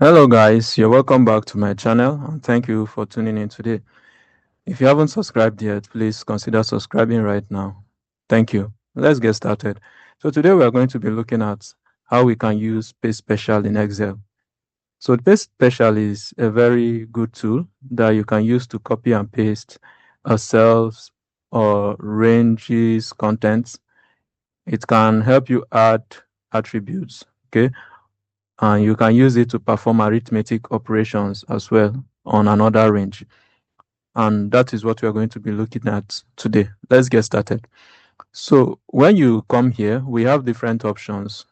Hello guys, you're welcome back to my channel and thank you for tuning in today. If you haven't subscribed yet, please consider subscribing right now. Thank you. Let's get started. So today we are going to be looking at how we can use Paste Special in Excel. So Paste Special is a very good tool that you can use to copy and paste cells or ranges, contents. It can help you add attributes, okay? And you can use it to perform arithmetic operations as well on another range. And that is what we are going to be looking at today. Let's get started. So when you come here, we have different options.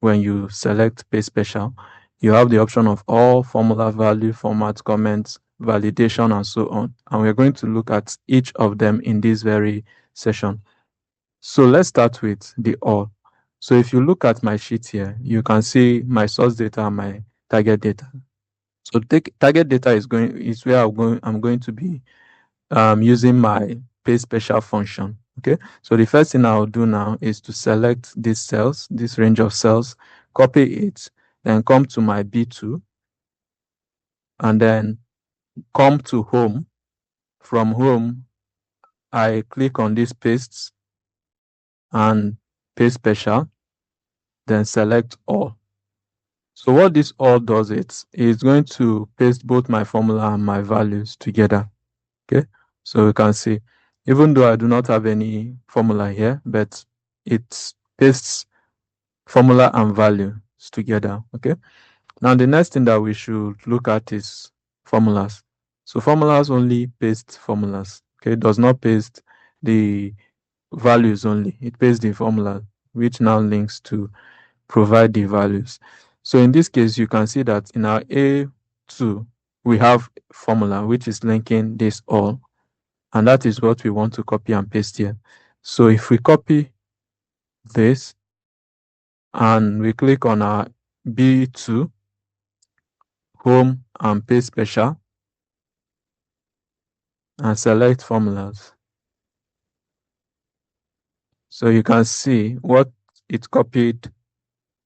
When you select Paste Special, you have the option of all formula, value, format, comments, validation, and so on. And we're going to look at each of them in this very session. So let's start with the all. So if you look at my sheet here, you can see my source data and my target data. So target data is where I'm going to be using my Paste Special function. Okay, so the first thing I'll do now is to select these cells, this range of cells, copy it, then come to my B2, and then come to home. From home, I click on this paste and Paste Special, then select all. So what this all does, it's going to paste both my formula and my values together. Okay, so you can see, even though I do not have any formula here, but it pastes formula and values together. Okay, now the next thing that we should look at is formulas. So formulas only paste formulas. Okay, it does not paste the values only, it pastes the formula, which now links to provide the values. So in this case, you can see that in our A2, we have formula, which is linking this all. And that is what we want to copy and paste here. So if we copy this and we click on our B2, home and Paste Special, and select formulas. So you can see what it copied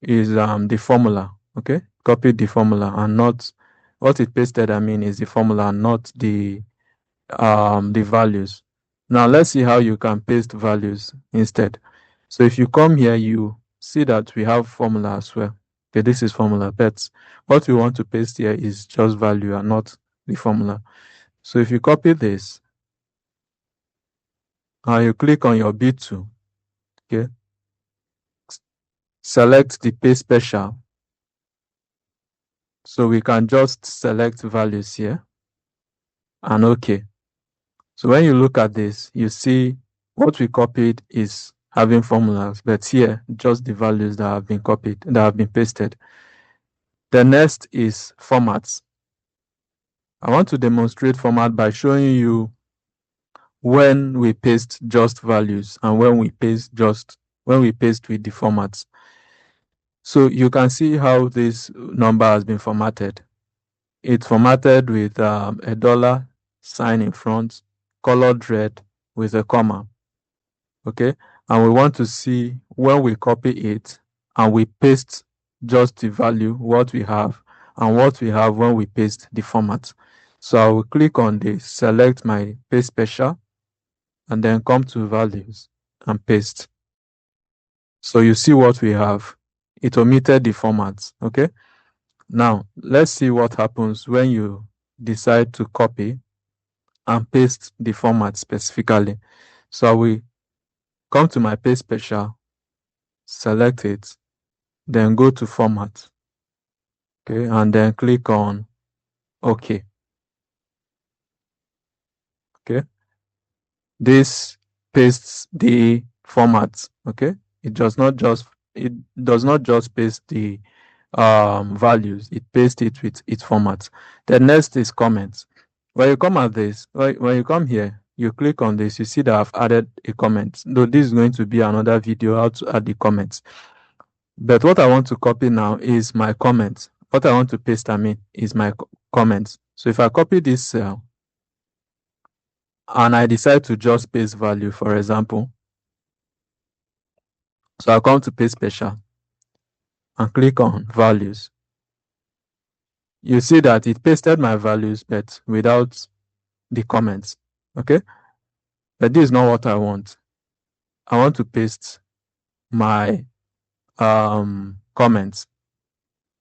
is the formula. Okay, copied the formula and not what it pasted. I mean, is the formula, not the values. Now let's see how you can paste values instead. So if you come here, you see that we have formula as well. Okay, this is formula, but what we want to paste here is just value and not the formula. So if you copy this and you click on your B2, okay, select the Paste Special. So we can just select values here and okay. So when you look at this, you see what we copied is having formulas, but here just the values that have been copied, that have been pasted. The next is formats. I want to demonstrate format by showing you when we paste just values and when we paste with the formats. So you can see how this number has been formatted. It's formatted with a dollar sign in front, colored red with a comma. Okay, and we want to see when we copy it and we paste just the value, what we have, and what we have when we paste the format. So I will click on this, select my Paste Special, and then come to values and paste. So you see what we have. It omitted the format. Okay, now let's see what happens when you decide to copy and paste the format specifically. So I will come to my Paste Special, select it, then go to format, okay, and then click on OK. Okay, this pastes the format. Okay, it does not just paste the values, it pastes it with its format. The next is comments. When you come at this, when you come here, you click on this, you see that I've added a comment, though this is going to be another video how to add the comments. But what I want to copy now is my comments. What I want to paste, is my comments. So if I copy this cell and I decide to just paste value, for example, so I'll come to Paste Special and click on values. you see that it pasted my values but without the comments. Okay, but this is not what I want. I want to paste my comments.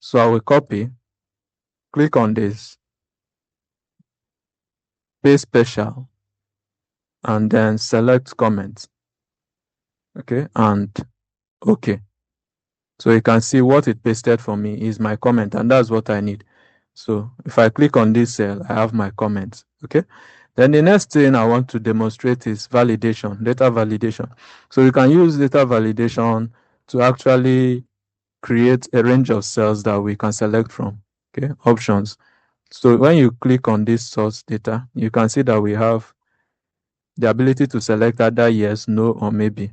So I will copy, click on this, paste special, and then select comments. Okay, and okay. So you can see what it pasted for me is my comment, and that's what I need. So if I click on this cell, I have my comments. Okay, then the next thing I want to demonstrate is validation, data validation. So you can use data validation to actually create a range of cells that we can select from. Okay, options. So when you click on this source data, you can see that we have the ability to select either yes, no, or maybe.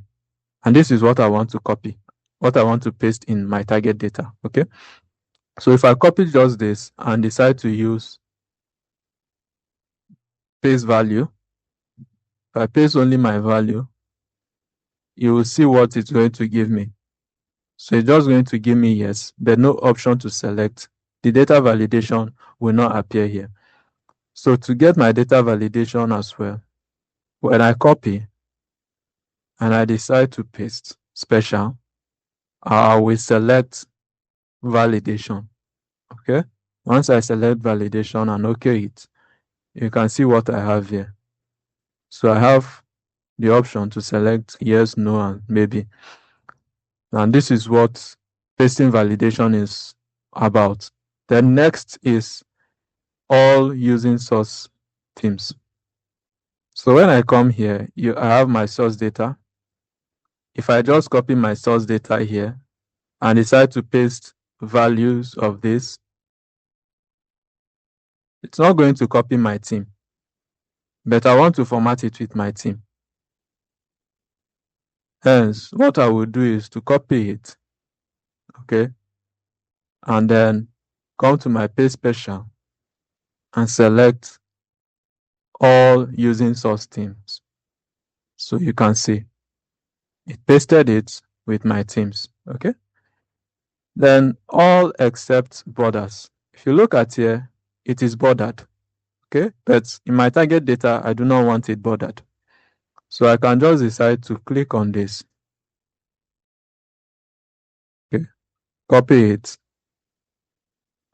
And this is what I want to copy, what I want to paste in my target data. Okay, so if I copy just this and decide to use paste value, if I paste only my value, you will see what it's going to give me. So it's just going to give me yes, but no option to select. The data validation will not appear here. So to get my data validation as well, when I copy and I decide to paste special, I will select validation. Okay, once I select validation and okay it, you can see what I have here. So I have the option to select yes, no, and maybe. And this is what pasting validation is about. Then next is all using source themes. So when I come here, I have my source data. If I just copy my source data here and decide to paste values of this, it's not going to copy my theme, but I want to format it with my theme. Hence, what I will do is to copy it, okay, and then come to my paste special and select all using source themes. So you can see it pasted it with my themes. Okay, then all except borders. If you look at here, it is bordered. Okay, but in my target data, I do not want it bordered. So I can just decide to click on this. Okay, copy it,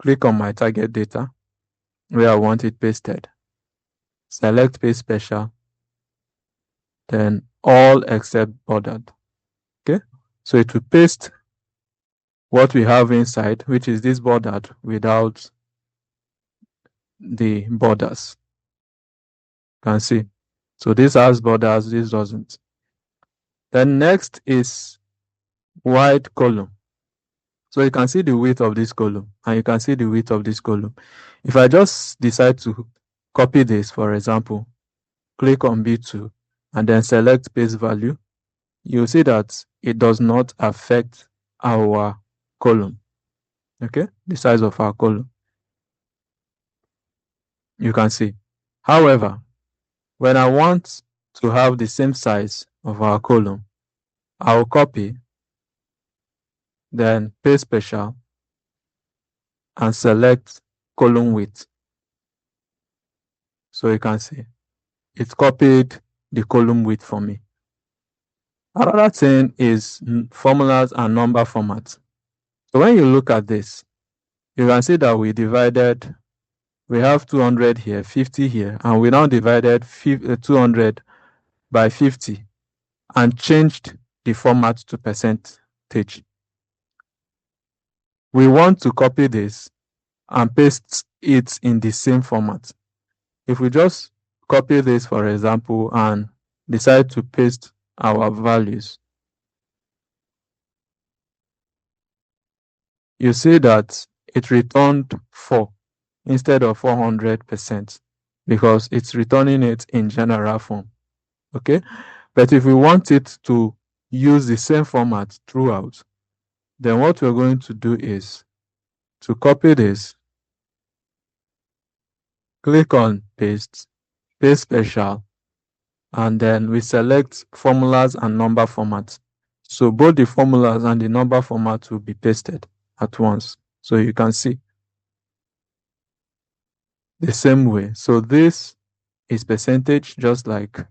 click on my target data where I want it pasted, select paste special, then all except bordered. Okay, so it will paste what we have inside, which is this bordered without the borders. You can see. So this has borders, this doesn't. Then next is wide column. So you can see the width of this column and you can see the width of this column. If I just decide to copy this, for example, click on B2 and then select paste value, you'll see that it does not affect our column. Okay, the size of our column. You can see. However, when I want to have the same size of our column, I'll copy, then paste special, and select column width. So you can see it copied the column width for me. Another thing is formulas and number formats. So when you look at this, you can see that we have 200 here, 50 here, and we now divided 200 by 50 and changed the format to percentage. We want to copy this and paste it in the same format. If we just copy this, for example, and decide to paste our values, you see that it returned 4 instead of 400% because it's returning it in general form. Okay, but if we want it to use the same format throughout, then what we're going to do is to copy this, click on paste, paste special, and then we select formulas and number format. So both the formulas and the number format will be pasted at once. So you can see. the same way. So this is percentage, just like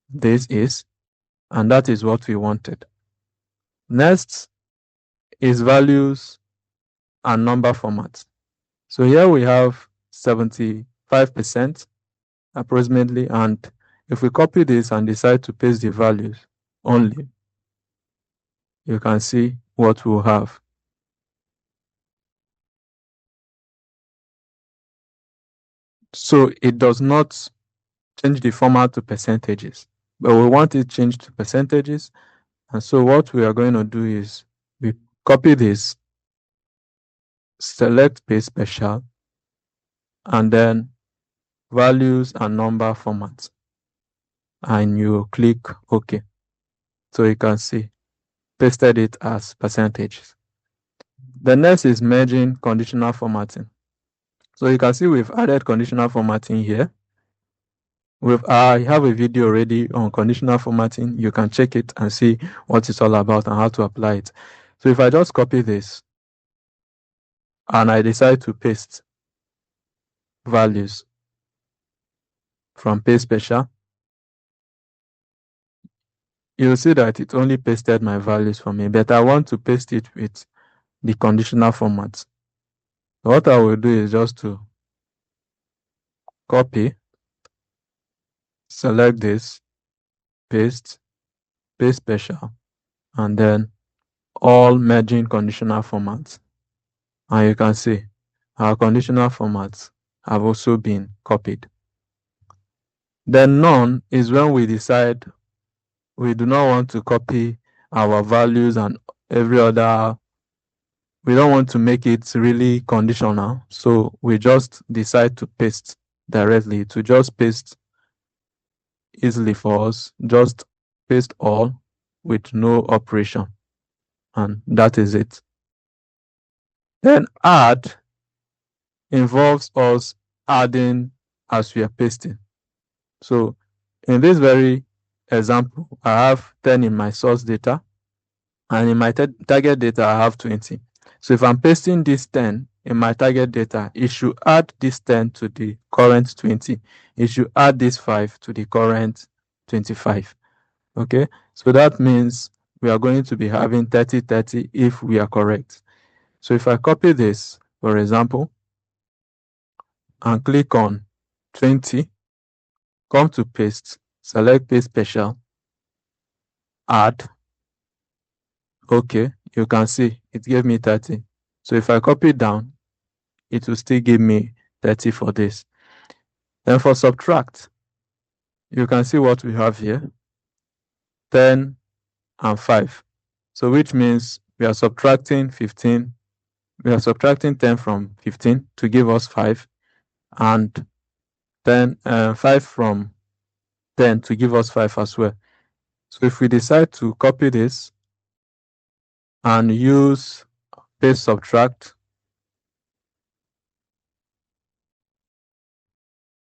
this is, and that is what we wanted. Next is values and number formats. So here we have 75% approximately, and if we copy this and decide to paste the values only, you can see what we'll have. So it does not change the format to percentages, but we want it changed to percentages. And so what we are going to do is we copy this, select paste special, and then values and number formats, and you click OK. So you can see pasted it as percentages. The next is merging conditional formatting. So you can see we've added conditional formatting here. I have a video already on conditional formatting. You can check it and see what it's all about and how to apply it. So if I just copy this and I decide to paste values from paste special, you'll see that it only pasted my values for me, but I want to paste it with the conditional format. What I will do is just to copy, select this, paste special, and then all merging conditional formats. And you can see our conditional formats have also been copied. Then none is when we decide we do not want to copy our values and every other. We don't want to make it really conditional. So we just decide to paste directly, to just paste easily for us. Just paste all with no operation. And that is it. Then add involves us adding as we are pasting. So in this very example, I have 10 in my source data, and in my target data, I have 20. So if I'm pasting this 10 in my target data, it should add this 10 to the current 20. It should add this 5 to the current 25. Okay, so that means we are going to be having 30, 30 if we are correct. So if I copy this, for example, and click on 20, come to paste, select paste special, add. Okay, you can see it gave me 30. So if I copy down, it will still give me 30 for this. Then for subtract, you can see what we have here, 10 and 5. So which means we are subtracting 15. We are subtracting 10 from 15 to give us 5, and then 5 from 10 to give us 5 as well. So if we decide to copy this and use paste subtract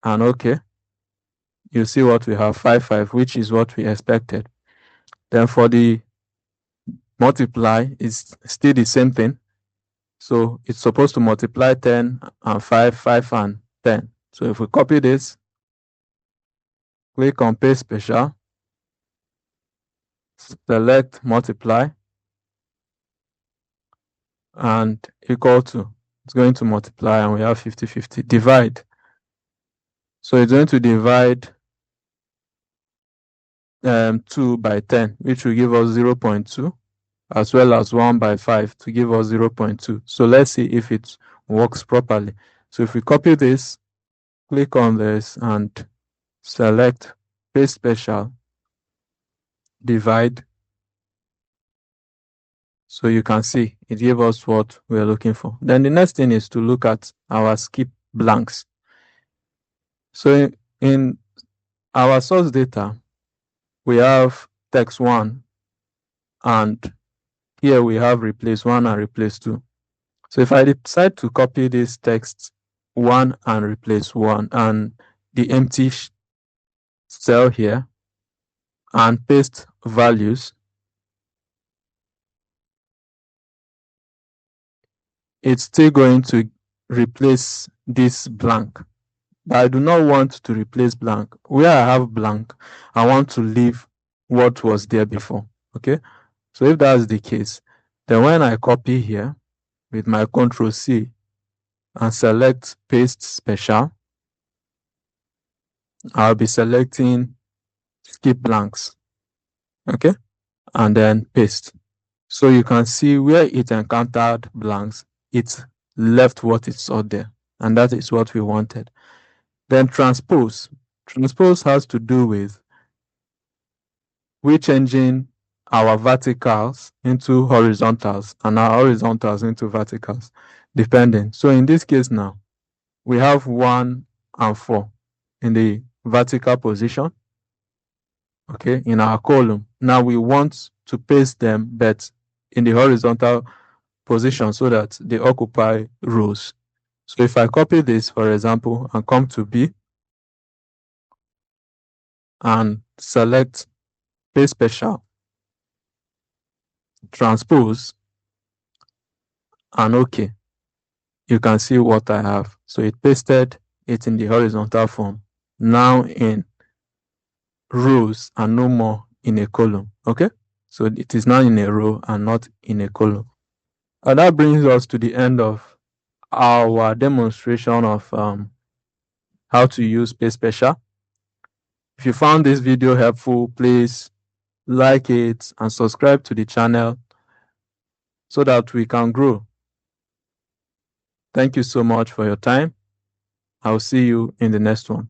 and OK, you see what we have, 5, 5, which is what we expected. Then for the multiply, it's still the same thing. So it's supposed to multiply 10 and 5, 5 and 10. So if we copy this, click on paste special, select multiply, and equal to, it's going to multiply, and we have 50, 50. Divide. So it's going to divide 2 by 10, which will give us 0.2, as well as 1 by 5 to give us 0.2. So let's see if it works properly. So if we copy this, click on this and select paste special, divide. So you can see it gave us what we're looking for. Then the next thing is to look at our skip blanks. So in our source data, we have text 1, and here we have replace 1 and replace 2. So if I decide to copy this text 1 and replace 1 and the empty cell here and paste values, it's still going to replace this blank, but I do not want to replace blank. Where I have blank, I want to leave what was there before. Okay, so if that's the case, then when I copy here with my Ctrl C and select paste special, I'll be selecting skip blanks. Okay, and then paste. So you can see where it encountered blanks, it left what it saw there, and that is what we wanted. Then transpose. Transpose has to do with we changing our verticals into horizontals and our horizontals into verticals, depending. So in this case now, we have 1 and 4 in the vertical position, okay, in our column. Now we want to paste them, but in the horizontal position so that they occupy rows. So if I copy this, for example, and come to B and select paste special, transpose, and OK, you can see what I have. So it pasted it in the horizontal form, now in rows and no more in a column. Okay, so it is now in a row and not in a column. And that brings us to the end of our demonstration of how to use paste special. If you found this video helpful, please like it and subscribe to the channel so that we can grow. Thank you so much for your time. I'll see you in the next one.